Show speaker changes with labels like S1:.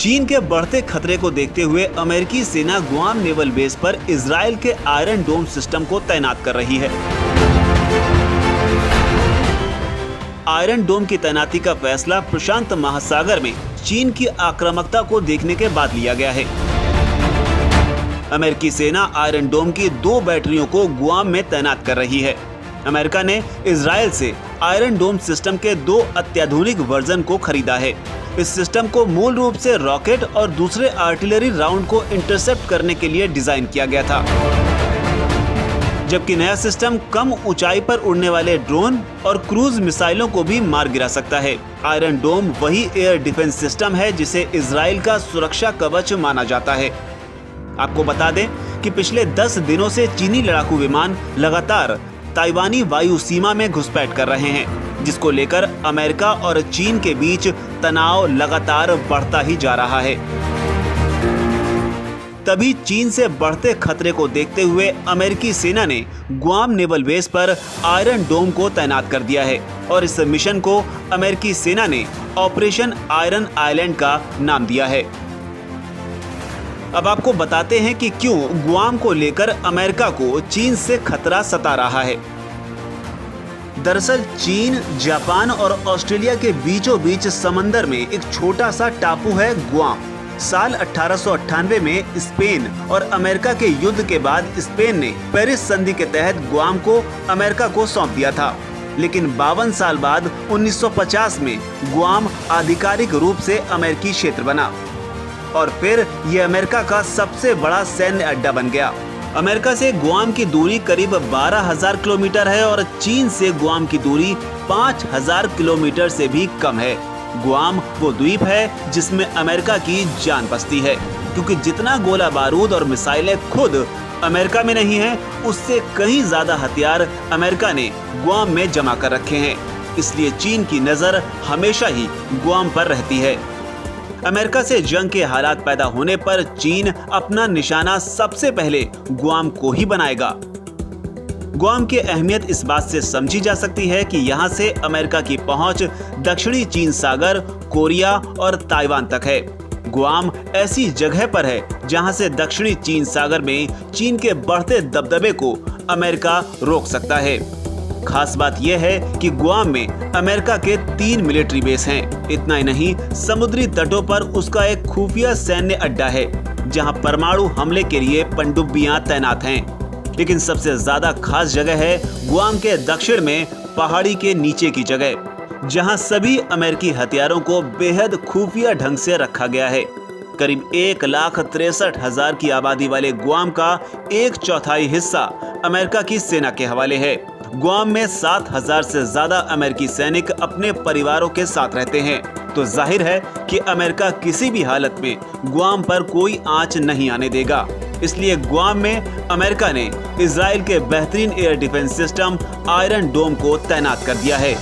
S1: चीन के बढ़ते खतरे को देखते हुए अमेरिकी सेना गुआम नेवल बेस पर इजराइल के आयरन डोम सिस्टम को तैनात कर रही है। आयरन डोम की तैनाती का फैसला प्रशांत महासागर में चीन की आक्रामकता को देखने के बाद लिया गया है। अमेरिकी सेना आयरन डोम की 2 बैटरियों को गुआम में तैनात कर रही है। अमेरिका ने इजराइल से आयरन डोम सिस्टम के 2 अत्याधुनिक वर्जन को खरीदा है। इस सिस्टम को मूल रूप से रॉकेट और दूसरे आर्टिलरी राउंड को इंटरसेप्ट करने के लिए डिजाइन किया गया था, जबकि नया सिस्टम कम ऊंचाई पर उड़ने वाले ड्रोन और क्रूज मिसाइलों को भी मार गिरा सकता है। आयरन डोम वही एयर डिफेंस सिस्टम है जिसे इजराइल का सुरक्षा कवच माना जाता है। आपको बता दें कि पिछले 10 दिनों से चीनी लड़ाकू विमान लगातार ताइवानी वायु सीमा में घुसपैठ कर रहे हैं, जिसको लेकर अमेरिका और चीन के बीच तनाव लगातार बढ़ता ही जा रहा है। तभी चीन से बढ़ते खतरे को देखते हुए अमेरिकी सेना ने गुआम नेवल बेस पर आयरन डोम को तैनात कर दिया है और इस मिशन को अमेरिकी सेना ने ऑपरेशन आयरन आइलैंड का नाम दिया है। अब आपको बताते हैं कि क्यों गुआम को लेकर अमेरिका को चीन से खतरा सता रहा है। दरअसल चीन, जापान और ऑस्ट्रेलिया के बीचों बीच समंदर में एक छोटा सा टापू है गुआम। साल 1898 में स्पेन और अमेरिका के युद्ध के बाद स्पेन ने पेरिस संधि के तहत गुआम को अमेरिका को सौंप दिया था, लेकिन 52 साल बाद 1950 में गुआम आधिकारिक रूप से अमेरिकी क्षेत्र बना और फिर ये अमेरिका का सबसे बड़ा सैन्य अड्डा बन गया। अमेरिका से गुआम की दूरी करीब 12,000 किलोमीटर है और चीन से गुआम की दूरी 5,000 किलोमीटर से भी कम है। गुआम वो द्वीप है जिसमें अमेरिका की जान बसती है, क्योंकि जितना गोला बारूद और मिसाइलें खुद अमेरिका में नहीं है, उससे कहीं ज्यादा हथियार अमेरिका ने गुआम में जमा कर रखे हैं। इसलिए चीन की नजर हमेशा ही गुआम पर रहती है। अमेरिका से जंग के हालात पैदा होने पर चीन अपना निशाना सबसे पहले गुआम को ही बनाएगा। गुआम की अहमियत इस बात से समझी जा सकती है कि यहाँ से अमेरिका की पहुंच दक्षिणी चीन सागर, कोरिया और ताइवान तक है। गुआम ऐसी जगह पर है जहाँ से दक्षिणी चीन सागर में चीन के बढ़ते दबदबे को अमेरिका रोक सकता है। खास बात यह है कि गुआम में अमेरिका के 3 मिलिट्री बेस हैं। इतना ही नहीं, समुद्री तटों पर उसका एक खुफिया सैन्य अड्डा है जहां परमाणु हमले के लिए पनडुब्बियां तैनात हैं। लेकिन सबसे ज्यादा खास जगह है गुआम के दक्षिण में पहाड़ी के नीचे की जगह, जहां सभी अमेरिकी हथियारों को बेहद खुफिया ढंग से रखा गया है। करीब 1,63,000 की आबादी वाले गुआम का 1/4 हिस्सा अमेरिका की सेना के हवाले है। गुआम में 7,000 से ज्यादा अमेरिकी सैनिक अपने परिवारों के साथ रहते हैं, तो जाहिर है कि अमेरिका किसी भी हालत में गुआम पर कोई आंच नहीं आने देगा। इसलिए गुआम में अमेरिका ने इजराइल के बेहतरीन एयर डिफेंस सिस्टम आयरन डोम को तैनात कर दिया है।